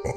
It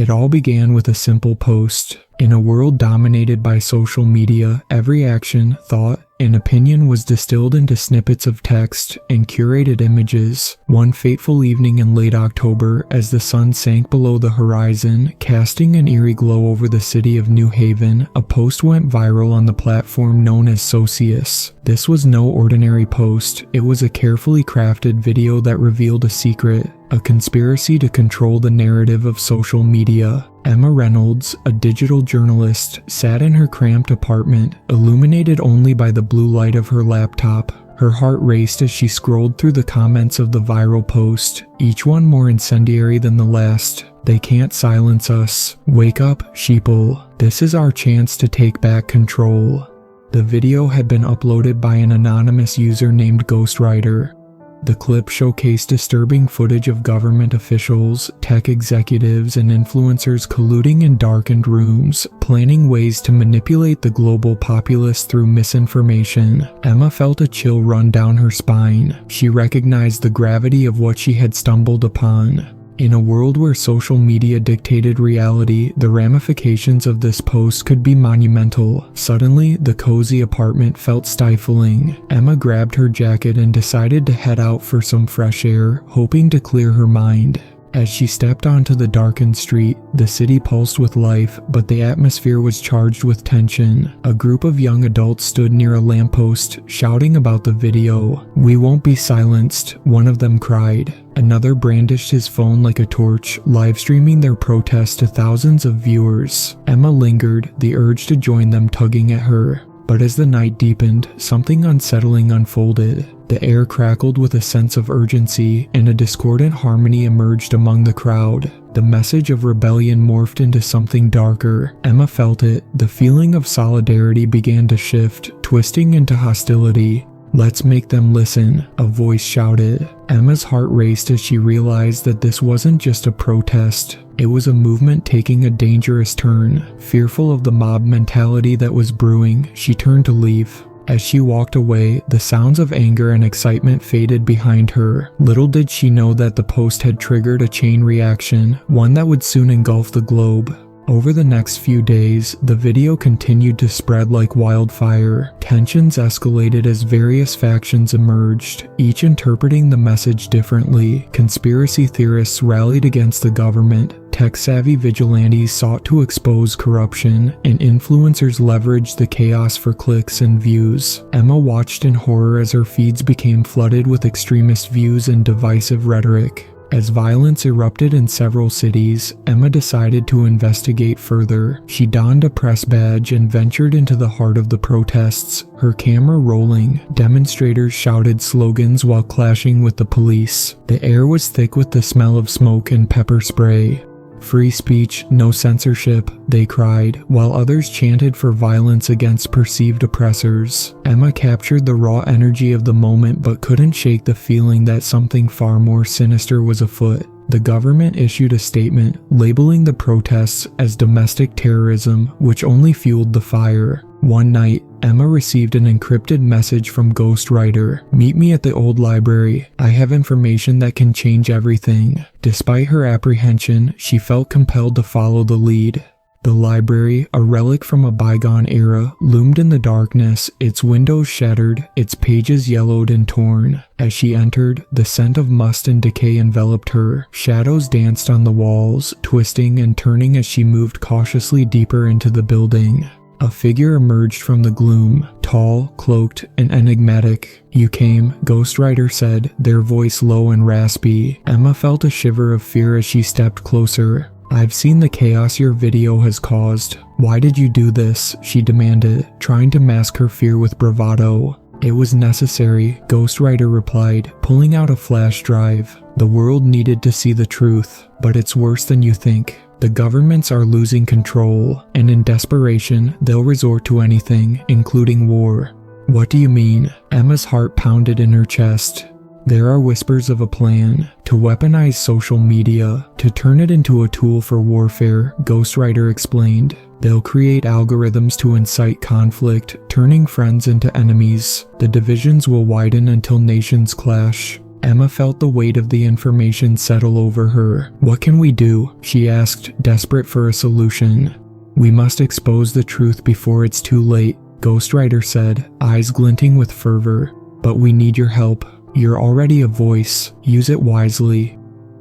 all began with a simple post. In a world dominated by social media, every action, thought, and opinion was distilled into snippets of text and curated images. One fateful evening in late October, as the sun sank below the horizon, casting an eerie glow over the city of New Haven, a post went viral on the platform known as Socius. This was no ordinary post. It was a carefully crafted video that revealed a secret, a conspiracy to control the narrative of social media. Emma Reynolds, a digital journalist, sat in her cramped apartment, illuminated only by the blue light of her laptop. Her heart raced as she scrolled through the comments of the viral post, each one more incendiary than the last. "They can't silence us. Wake up, sheeple. This is our chance to take back control." The video had been uploaded by an anonymous user named Ghostwriter. The clip showcased disturbing footage of government officials, tech executives, and influencers colluding in darkened rooms, planning ways to manipulate the global populace through misinformation. Emma felt a chill run down her spine. She recognized the gravity of what she had stumbled upon. In a world where social media dictated reality, the ramifications of this post could be monumental. Suddenly, the cozy apartment felt stifling. Emma grabbed her jacket and decided to head out for some fresh air, hoping to clear her mind. As she stepped onto the darkened street, the city pulsed with life, but the atmosphere was charged with tension. A group of young adults stood near a lamppost, shouting about the video. "We won't be silenced," one of them cried. Another brandished his phone like a torch, live-streaming their protest to thousands of viewers. Emma lingered, the urge to join them tugging at her. But as the night deepened, something unsettling unfolded. The air crackled with a sense of urgency, and a discordant harmony emerged among the crowd. The message of rebellion morphed into something darker. Emma felt it. The feeling of solidarity began to shift, twisting into hostility. "Let's make them listen," a voice shouted. Emma's heart raced as she realized that this wasn't just a protest. It was a movement taking a dangerous turn. Fearful of the mob mentality that was brewing, she turned to leave. As she walked away, the sounds of anger and excitement faded behind her. Little did she know that the post had triggered a chain reaction, one that would soon engulf the globe. Over the next few days, the video continued to spread like wildfire. Tensions escalated as various factions emerged, each interpreting the message differently. Conspiracy theorists rallied against the government, tech-savvy vigilantes sought to expose corruption, and influencers leveraged the chaos for clicks and views. Emma watched in horror as her feeds became flooded with extremist views and divisive rhetoric. As violence erupted in several cities, Emma decided to investigate further. She donned a press badge and ventured into the heart of the protests, her camera rolling. Demonstrators shouted slogans while clashing with the police. The air was thick with the smell of smoke and pepper spray. "Free speech, no censorship," they cried, while others chanted for violence against perceived oppressors. Emma captured the raw energy of the moment but couldn't shake the feeling that something far more sinister was afoot. The government issued a statement, labeling the protests as domestic terrorism, which only fueled the fire. One night, Emma received an encrypted message from Ghostwriter. "Meet me at the old library. I have information that can change everything." Despite her apprehension, she felt compelled to follow the lead. The library, a relic from a bygone era, loomed in the darkness, its windows shattered, its pages yellowed and torn. As she entered, the scent of must and decay enveloped her. Shadows danced on the walls, twisting and turning as she moved cautiously deeper into the building. A figure emerged from the gloom, tall, cloaked, and enigmatic. "You came," Ghostwriter said, their voice low and raspy. Emma felt a shiver of fear as she stepped closer. "I've seen the chaos your video has caused. Why did you do this?" she demanded, trying to mask her fear with bravado. "It was necessary," Ghostwriter replied, pulling out a flash drive. "The world needed to see the truth, but it's worse than you think. The governments are losing control, and in desperation, they'll resort to anything, including war." "What do you mean?" Emma's heart pounded in her chest. There are whispers of a plan to weaponize social media, to turn it into a tool for warfare, Ghostwriter explained. They'll create algorithms to incite conflict, turning friends into enemies. The divisions will widen until nations clash. Emma felt the weight of the information settle over her. What can we do? She asked, desperate for a solution. We must expose the truth before it's too late, Ghostwriter said, eyes glinting with fervor. But we need your help. You're already a voice. Use it wisely.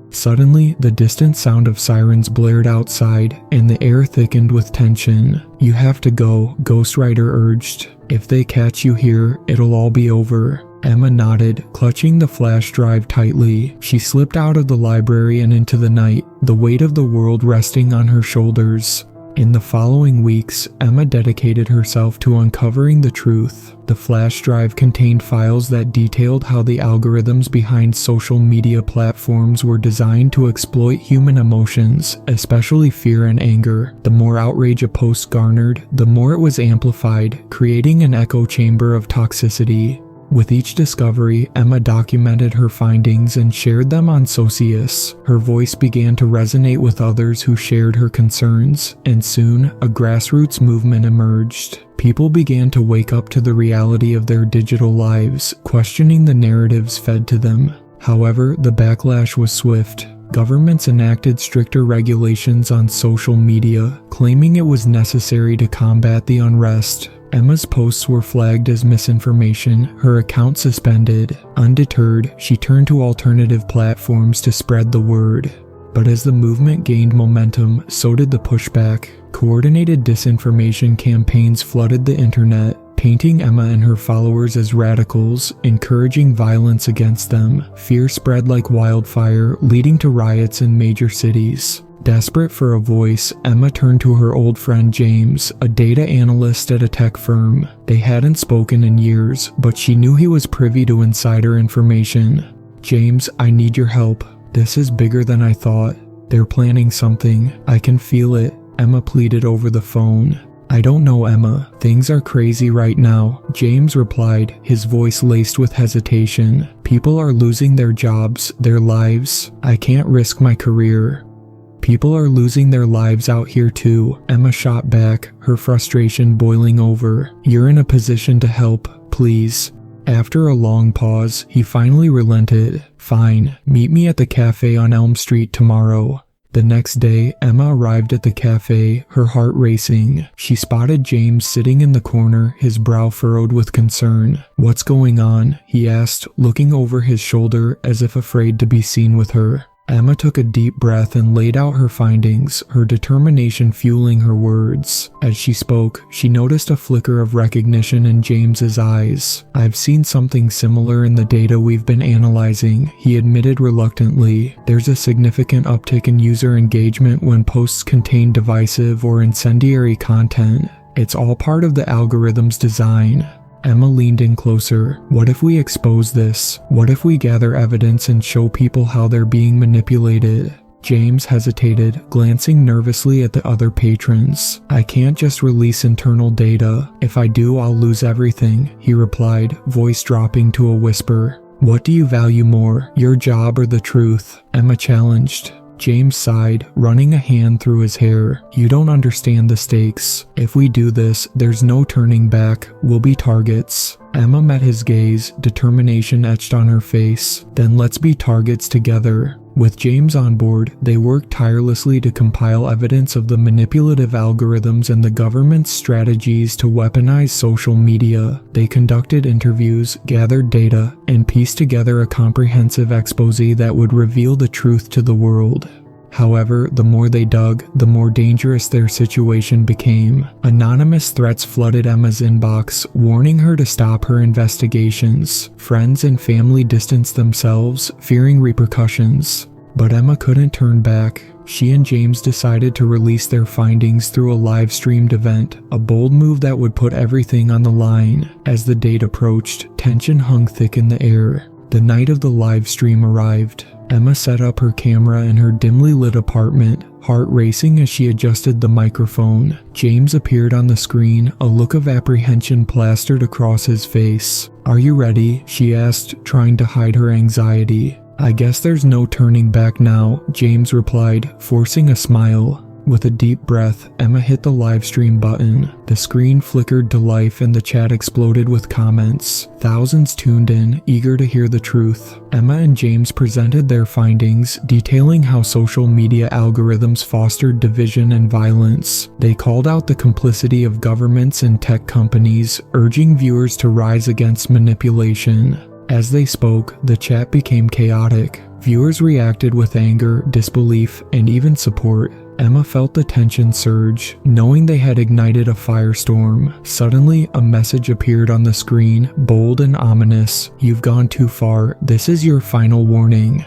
Suddenly, the distant sound of sirens blared outside, and the air thickened with tension. You have to go, Ghostwriter urged. If they catch you here, it'll all be over. Emma nodded, clutching the flash drive tightly. She slipped out of the library and into the night, the weight of the world resting on her shoulders. In the following weeks, Emma dedicated herself to uncovering the truth. The flash drive contained files that detailed how the algorithms behind social media platforms were designed to exploit human emotions, especially fear and anger. The more outrage a post garnered, the more it was amplified, creating an echo chamber of toxicity. With each discovery, Emma documented her findings and shared them on Socius. Her voice began to resonate with others who shared her concerns, and soon, a grassroots movement emerged. People began to wake up to the reality of their digital lives, questioning the narratives fed to them. However, the backlash was swift. Governments enacted stricter regulations on social media, claiming it was necessary to combat the unrest. Emma's posts were flagged as misinformation, her account suspended. Undeterred, she turned to alternative platforms to spread the word. But as the movement gained momentum, so did the pushback. Coordinated disinformation campaigns flooded the internet, painting Emma and her followers as radicals, encouraging violence against them. Fear spread like wildfire, leading to riots in major cities. Desperate for a voice, Emma turned to her old friend James, a data analyst at a tech firm. They hadn't spoken in years, but she knew he was privy to insider information. James, I need your help. This is bigger than I thought. They're planning something. I can feel it, Emma pleaded over the phone. I don't know, Emma. Things are crazy right now, James replied, his voice laced with hesitation. People are losing their jobs, their lives. I can't risk my career. People are losing their lives out here too, Emma shot back, her frustration boiling over. You're in a position to help, please. After a long pause, he finally relented. Fine, meet me at the cafe on Elm Street tomorrow. The next day, Emma arrived at the cafe, her heart racing. She spotted James sitting in the corner, his brow furrowed with concern. What's going on? He asked, looking over his shoulder as if afraid to be seen with her. Emma took a deep breath and laid out her findings, her determination fueling her words. As she spoke, she noticed a flicker of recognition in James's eyes. I've seen something similar in the data we've been analyzing, he admitted reluctantly. There's a significant uptick in user engagement when posts contain divisive or incendiary content. It's all part of the algorithm's design. Emma leaned in closer. What if we expose this? What if we gather evidence and show people how they're being manipulated? James hesitated, glancing nervously at the other patrons. I can't just release internal data. If I do, I'll lose everything, he replied, voice dropping to a whisper. What do you value more, your job or the truth? Emma challenged. James sighed, running a hand through his hair. You don't understand the stakes. If we do this, there's no turning back. We'll be targets. Emma met his gaze, determination etched on her face. Then let's be targets together. With James on board, they worked tirelessly to compile evidence of the manipulative algorithms and the government's strategies to weaponize social media. They conducted interviews, gathered data, and pieced together a comprehensive expose that would reveal the truth to the world. However, the more they dug, the more dangerous their situation became. Anonymous threats flooded Emma's inbox, warning her to stop her investigations. Friends and family distanced themselves, fearing repercussions. But Emma couldn't turn back. She and James decided to release their findings through a live-streamed event, a bold move that would put everything on the line. As the date approached, tension hung thick in the air. The night of the live stream arrived. Emma set up her camera in her dimly lit apartment, heart racing as she adjusted the microphone. James appeared on the screen, a look of apprehension plastered across his face. "Are you ready?" she asked, trying to hide her anxiety. "I guess there's no turning back now," James replied, forcing a smile. With a deep breath, Emma hit the live stream button. The screen flickered to life and the chat exploded with comments. Thousands tuned in, eager to hear the truth. Emma and James presented their findings, detailing how social media algorithms fostered division and violence. They called out the complicity of governments and tech companies, urging viewers to rise against manipulation. As they spoke, the chat became chaotic. Viewers reacted with anger, disbelief, and even support. Emma felt the tension surge, knowing they had ignited a firestorm. Suddenly, a message appeared on the screen, bold and ominous. "You've gone too far. This is your final warning."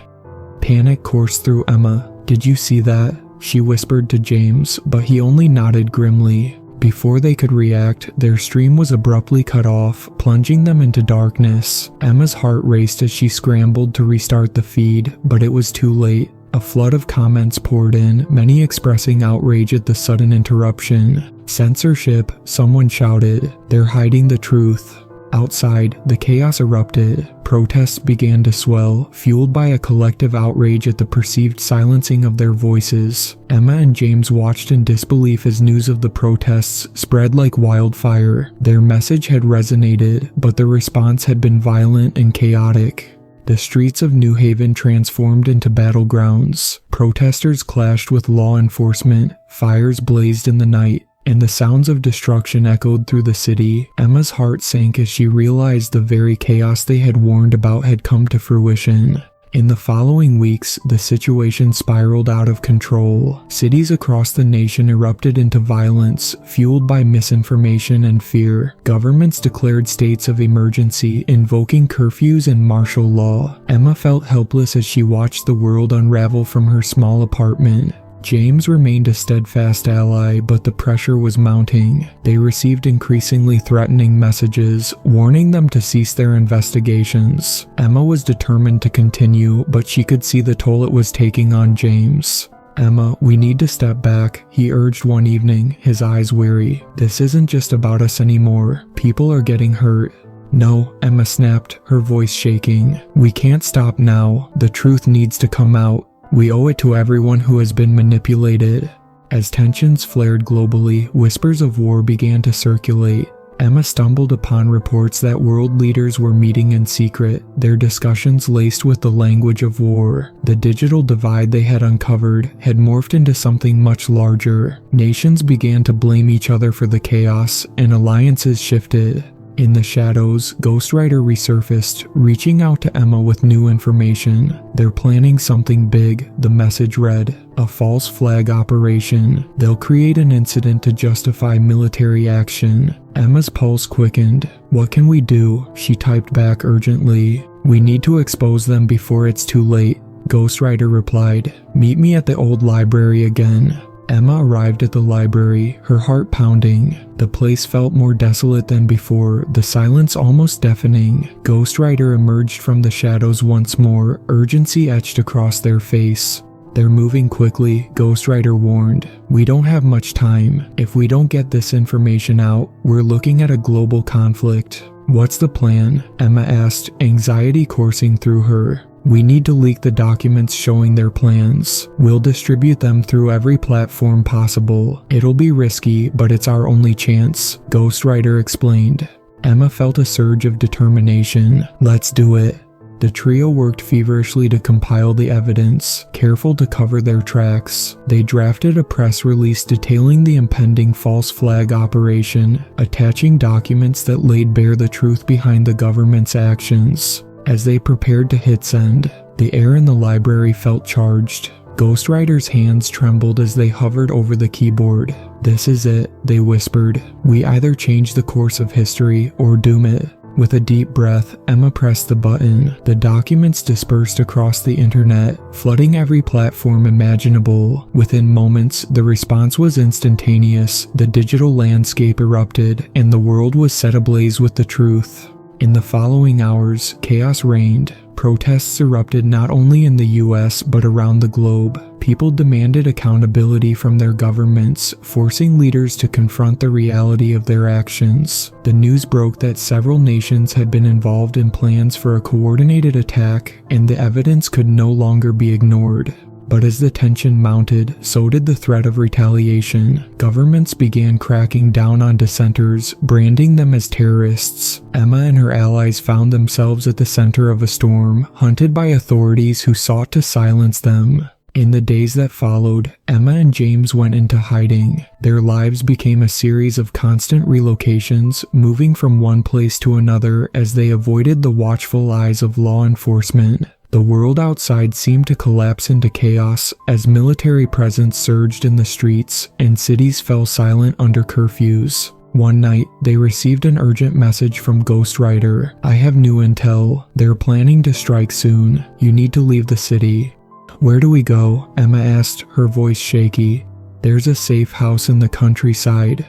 Panic coursed through Emma. "Did you see that?" she whispered to James, but he only nodded grimly. Before they could react, their stream was abruptly cut off, plunging them into darkness. Emma's heart raced as she scrambled to restart the feed, but it was too late. A flood of comments poured in, many expressing outrage at the sudden interruption. "Censorship," someone shouted. "They're hiding the truth." Outside, the chaos erupted. Protests began to swell, fueled by a collective outrage at the perceived silencing of their voices. Emma and James watched in disbelief as news of the protests spread like wildfire. Their message had resonated, but the response had been violent and chaotic. The streets of New Haven transformed into battlegrounds. Protesters clashed with law enforcement, fires blazed in the night, and the sounds of destruction echoed through the city. Emma's heart sank as she realized the very chaos they had warned about had come to fruition. In the following weeks, the situation spiraled out of control. Cities across the nation erupted into violence, fueled by misinformation and fear. Governments declared states of emergency, invoking curfews and martial law. Emma felt helpless as she watched the world unravel from her small apartment. James remained a steadfast ally, but the pressure was mounting. They received increasingly threatening messages, warning them to cease their investigations. Emma was determined to continue, but she could see the toll it was taking on James. "Emma, we need to step back," he urged one evening, his eyes weary. "This isn't just about us anymore. People are getting hurt." "No," Emma snapped, her voice shaking. "We can't stop now. The truth needs to come out. We owe it to everyone who has been manipulated." As tensions flared globally, whispers of war began to circulate. Emma stumbled upon reports that world leaders were meeting in secret, their discussions laced with the language of war. The digital divide they had uncovered had morphed into something much larger. Nations began to blame each other for the chaos, and alliances shifted. In the shadows, Ghostwriter resurfaced, reaching out to Emma with new information. "They're planning something big," the message read. "A false flag operation. They'll create an incident to justify military action." Emma's pulse quickened. "What can we do?" she typed back urgently. "We need to expose them before it's too late." Ghostwriter replied, "Meet me at the old library again." Emma arrived at the library, her heart pounding. The place felt more desolate than before, the silence almost deafening. Ghostwriter emerged from the shadows once more, urgency etched across their face. "They're moving quickly," Ghostwriter warned. "We don't have much time. If we don't get this information out, we're looking at a global conflict." "What's the plan?" Emma asked, anxiety coursing through her. "We need to leak the documents showing their plans. We'll distribute them through every platform possible. It'll be risky, but it's our only chance," Ghostwriter explained. Emma felt a surge of determination. "Let's do it." The trio worked feverishly to compile the evidence, careful to cover their tracks. They drafted a press release detailing the impending false flag operation, attaching documents that laid bare the truth behind the government's actions. As they prepared to hit send, the air in the library felt charged. Ghostwriter's hands trembled as they hovered over the keyboard. "This is it," they whispered. "We either change the course of history or doom it." With a deep breath, Emma pressed the button. The documents dispersed across the internet, flooding every platform imaginable. Within moments, the response was instantaneous. The digital landscape erupted, and the world was set ablaze with the truth. In the following hours, chaos reigned. Protests erupted not only in the US but around the globe. People demanded accountability from their governments, forcing leaders to confront the reality of their actions. The news broke that several nations had been involved in plans for a coordinated attack, and the evidence could no longer be ignored. But as the tension mounted, so did the threat of retaliation. Governments began cracking down on dissenters, branding them as terrorists. Emma and her allies found themselves at the center of a storm, hunted by authorities who sought to silence them. In the days that followed, Emma and James went into hiding. Their lives became a series of constant relocations, moving from one place to another as they avoided the watchful eyes of law enforcement. The world outside seemed to collapse into chaos as military presence surged in the streets and cities fell silent under curfews. One night, they received an urgent message from Ghost Rider. "I have new intel. They're planning to strike soon. You need to leave the city." "Where do we go?" Emma asked, her voice shaky. "There's a safe house in the countryside.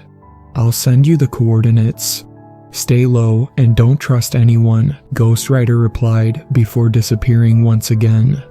I'll send you the coordinates. Stay low and don't trust anyone," Ghost Rider replied before disappearing once again.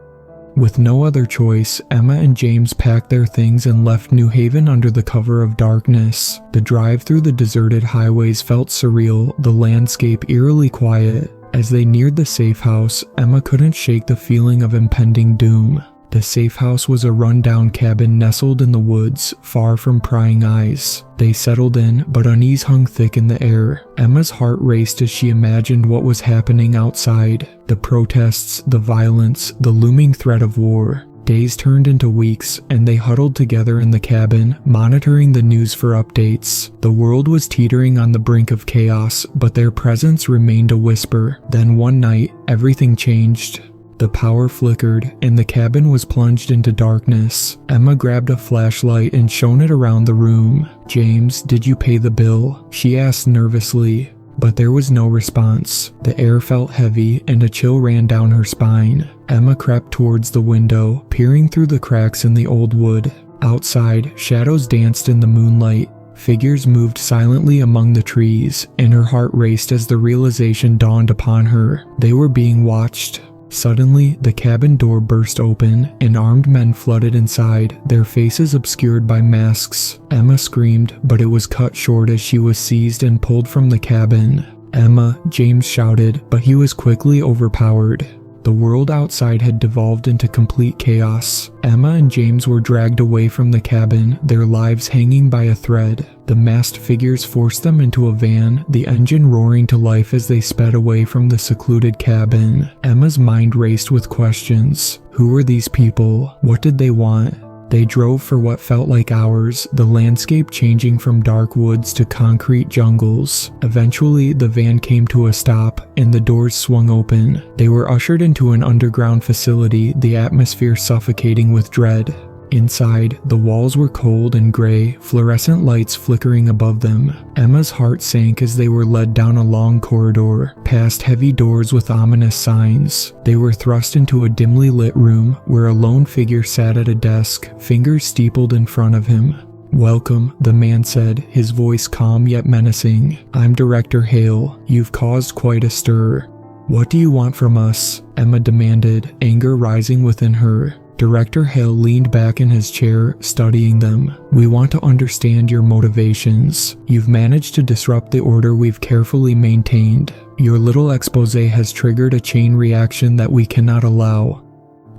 With no other choice, Emma and James packed their things and left New Haven under the cover of darkness. The drive through the deserted highways felt surreal, the landscape eerily quiet. As they neared the safe house, Emma couldn't shake the feeling of impending doom. The safe house was a rundown cabin nestled in the woods, far from prying eyes. They settled in, but unease hung thick in the air. Emma's heart raced as she imagined what was happening outside. The protests, the violence, the looming threat of war. Days turned into weeks, and they huddled together in the cabin, monitoring the news for updates. The world was teetering on the brink of chaos, but their presence remained a whisper. Then one night, everything changed. The power flickered, and the cabin was plunged into darkness. Emma grabbed a flashlight and shone it around the room. "James, did you pay the bill?" she asked nervously. But there was no response. The air felt heavy, and a chill ran down her spine. Emma crept towards the window, peering through the cracks in the old wood. Outside, shadows danced in the moonlight. Figures moved silently among the trees, and her heart raced as the realization dawned upon her. They were being watched. Suddenly, the cabin door burst open, and armed men flooded inside, their faces obscured by masks. Emma screamed, but it was cut short as she was seized and pulled from the cabin. "Emma," James shouted, but he was quickly overpowered. The world outside had devolved into complete chaos. Emma and James were dragged away from the cabin, their lives hanging by a thread. The masked figures forced them into a van, the engine roaring to life as they sped away from the secluded cabin. Emma's mind raced with questions. Who were these people? What did they want? They drove for what felt like hours, the landscape changing from dark woods to concrete jungles. Eventually, the van came to a stop, and the doors swung open. They were ushered into an underground facility, the atmosphere suffocating with dread. Inside, the walls were cold and gray, fluorescent lights flickering above them. Emma's heart sank as they were led down a long corridor, past heavy doors with ominous signs. They were thrust into a dimly lit room where a lone figure sat at a desk, fingers steepled in front of him. "Welcome," the man said, his voice calm yet menacing. "I'm Director Hale. You've caused quite a stir." "What do you want from us?" Emma demanded, anger rising within her. Director Hale leaned back in his chair, studying them. "We want to understand your motivations. You've managed to disrupt the order we've carefully maintained. Your little expose has triggered a chain reaction that we cannot allow."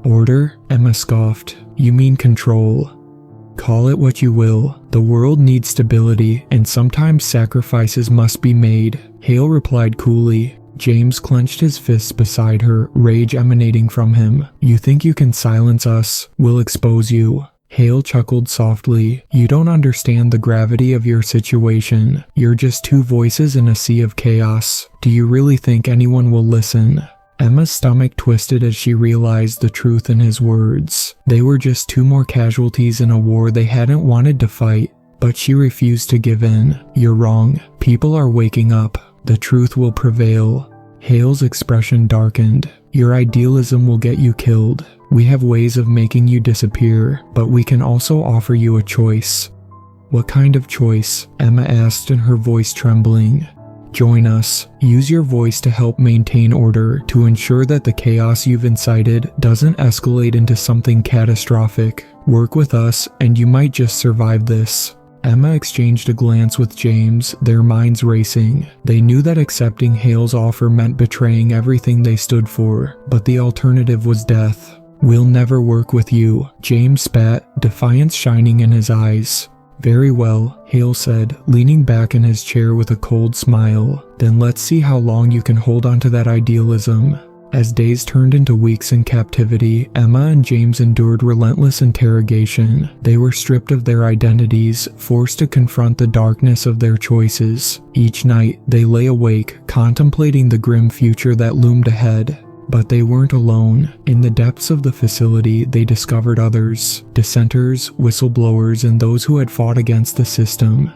"Order?" Emma scoffed. "You mean control. Call it what you will. The world needs stability, and sometimes sacrifices must be made," Hale replied coolly. James clenched his fists beside her, rage emanating from him. "You think you can silence us? We'll expose you." Hale chuckled softly. "You don't understand the gravity of your situation. You're just two voices in a sea of chaos. Do you really think anyone will listen?" Emma's stomach twisted as she realized the truth in his words. They were just two more casualties in a war they hadn't wanted to fight. But she refused to give in. "You're wrong. People are waking up. The truth will prevail." Hale's expression darkened. "Your idealism will get you killed. We have ways of making you disappear, but we can also offer you a choice." "What kind of choice?" Emma asked, and her voice trembling. Join us. Use your voice to help maintain order, to ensure that the chaos you've incited doesn't escalate into something catastrophic. Work with us, and you might just survive this." Emma exchanged a glance with James, their minds racing. They knew that accepting Hale's offer meant betraying everything they stood for, but the alternative was death. "We'll never work with you," James spat, defiance shining in his eyes. "Very well," Hale said, leaning back in his chair with a cold smile. "Then let's see how long you can hold on to that idealism." As days turned into weeks in captivity, Emma and James endured relentless interrogation. They were stripped of their identities, forced to confront the darkness of their choices. Each night, they lay awake, contemplating the grim future that loomed ahead. But they weren't alone. In the depths of the facility, they discovered others: dissenters, whistleblowers, and those who had fought against the system.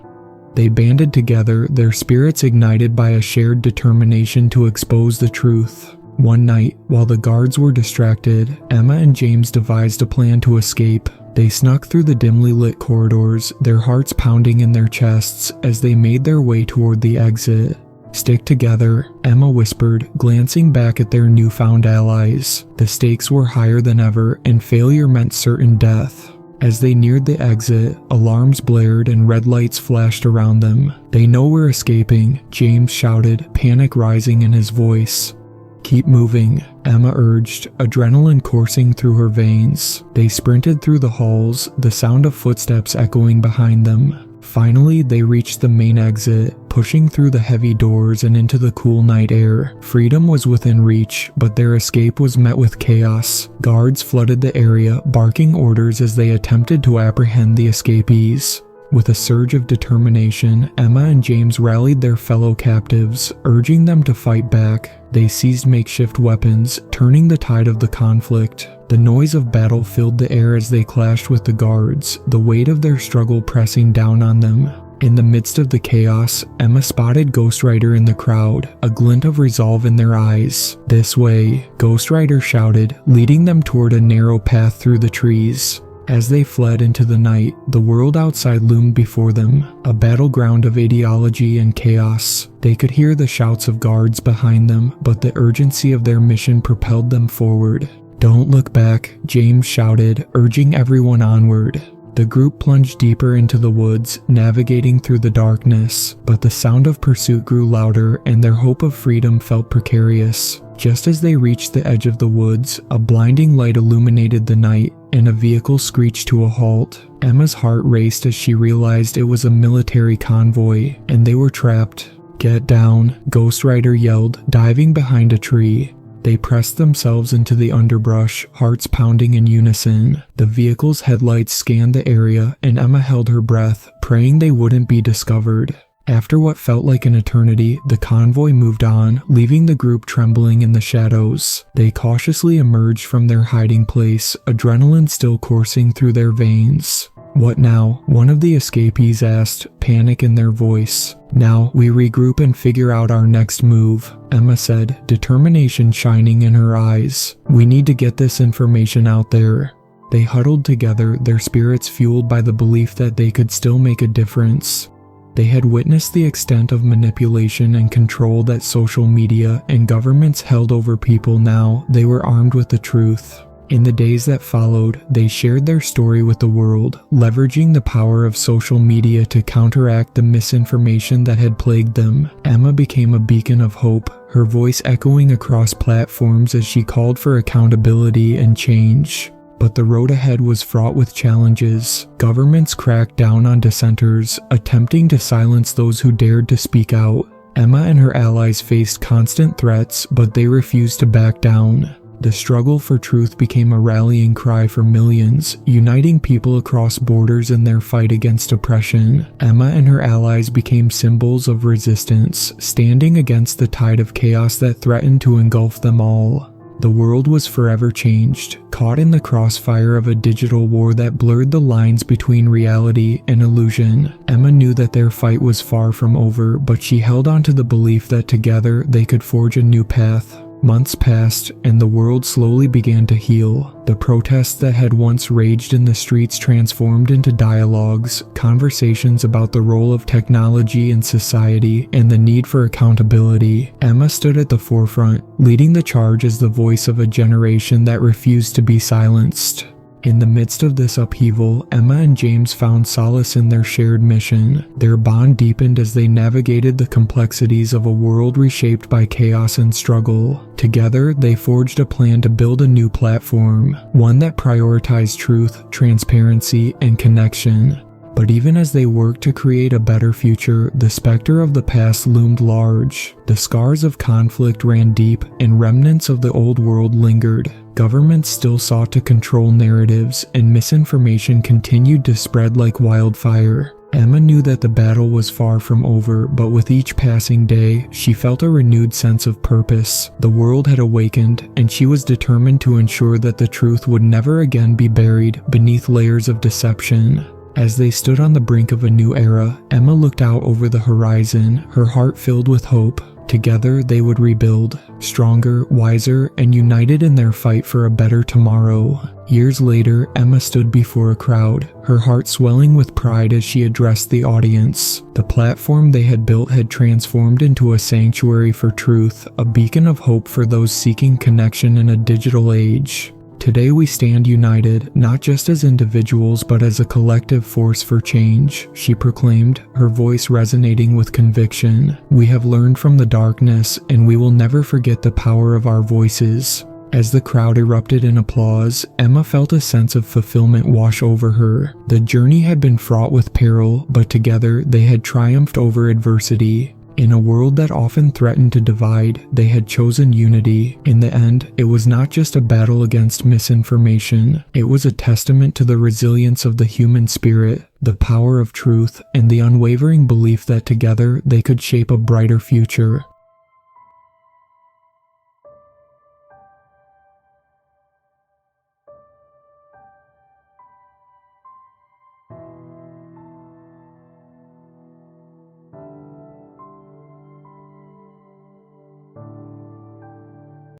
They banded together, their spirits ignited by a shared determination to expose the truth. One night, while the guards were distracted, Emma and James devised a plan to escape. They snuck through the dimly lit corridors, their hearts pounding in their chests as they made their way toward the exit. "Stick together," Emma whispered, glancing back at their newfound allies. The stakes were higher than ever, and failure meant certain death. As they neared the exit, alarms blared and red lights flashed around them. "They know we're escaping," James shouted, panic rising in his voice. "Keep moving," Emma urged, adrenaline coursing through her veins. They sprinted through the halls, the sound of footsteps echoing behind them. Finally, they reached the main exit, pushing through the heavy doors and into the cool night air. Freedom was within reach, but their escape was met with chaos. Guards flooded the area, barking orders as they attempted to apprehend the escapees. With a surge of determination, Emma and James rallied their fellow captives, urging them to fight back. They seized makeshift weapons, turning the tide of the conflict. The noise of battle filled the air as they clashed with the guards, the weight of their struggle pressing down on them. In the midst of the chaos, Emma spotted Ghost Rider in the crowd, a glint of resolve in their eyes. "This way," Ghost Rider shouted, leading them toward a narrow path through the trees. As they fled into the night, the world outside loomed before them, a battleground of ideology and chaos. They could hear the shouts of guards behind them, but the urgency of their mission propelled them forward. "Don't look back," James shouted, urging everyone onward. The group plunged deeper into the woods, navigating through the darkness, but the sound of pursuit grew louder and their hope of freedom felt precarious. Just as they reached the edge of the woods, a blinding light illuminated the night, and a vehicle screeched to a halt. Emma's heart raced as she realized it was a military convoy, and they were trapped. "Get down," Ghost Rider yelled, diving behind a tree. They pressed themselves into the underbrush, hearts pounding in unison. The vehicle's headlights scanned the area, and Emma held her breath, praying they wouldn't be discovered. After what felt like an eternity, the convoy moved on, leaving the group trembling in the shadows. They cautiously emerged from their hiding place, adrenaline still coursing through their veins. "What now?" one of the escapees asked, panic in their voice. "Now, we regroup and figure out our next move," Emma said, determination shining in her eyes. "We need to get this information out there." They huddled together, their spirits fueled by the belief that they could still make a difference. They had witnessed the extent of manipulation and control that social media and governments held over people. Now, they were armed with the truth. In the days that followed, they shared their story with the world, leveraging the power of social media to counteract the misinformation that had plagued them. Emma became a beacon of hope, her voice echoing across platforms as she called for accountability and change. But the road ahead was fraught with challenges. Governments cracked down on dissenters, attempting to silence those who dared to speak out. Emma and her allies faced constant threats, but they refused to back down. The struggle for truth became a rallying cry for millions, uniting people across borders in their fight against oppression. Emma and her allies became symbols of resistance, standing against the tide of chaos that threatened to engulf them all. The world was forever changed, caught in the crossfire of a digital war that blurred the lines between reality and illusion. Emma knew that their fight was far from over, but she held on to the belief that together they could forge a new path. Months passed, and the world slowly began to heal. The protests that had once raged in the streets transformed into dialogues, conversations about the role of technology in society, and the need for accountability. Emma stood at the forefront, leading the charge as the voice of a generation that refused to be silenced. In the midst of this upheaval, Emma and James found solace in their shared mission. Their bond deepened as they navigated the complexities of a world reshaped by chaos and struggle. Together, they forged a plan to build a new platform, one that prioritized truth, transparency, and connection. But even as they worked to create a better future, the specter of the past loomed large. The scars of conflict ran deep, and remnants of the old world lingered. Governments still sought to control narratives, and misinformation continued to spread like wildfire. Emma knew that the battle was far from over, but with each passing day, she felt a renewed sense of purpose. The world had awakened, and she was determined to ensure that the truth would never again be buried beneath layers of deception. As they stood on the brink of a new era, Emma looked out over the horizon, her heart filled with hope. Together, they would rebuild, stronger, wiser, and united in their fight for a better tomorrow. Years later, Emma stood before a crowd, her heart swelling with pride as she addressed the audience. The platform they had built had transformed into a sanctuary for truth, a beacon of hope for those seeking connection in a digital age. Today we stand united, not just as individuals but as a collective force for change, she proclaimed, her voice resonating with conviction. We have learned from the darkness, and we will never forget the power of our voices. As the crowd erupted in applause, Emma felt a sense of fulfillment wash over her. The journey had been fraught with peril, but together they had triumphed over adversity. In a world that often threatened to divide, they had chosen unity. In the end, it was not just a battle against misinformation. It was a testament to the resilience of the human spirit, the power of truth, and the unwavering belief that together they could shape a brighter future.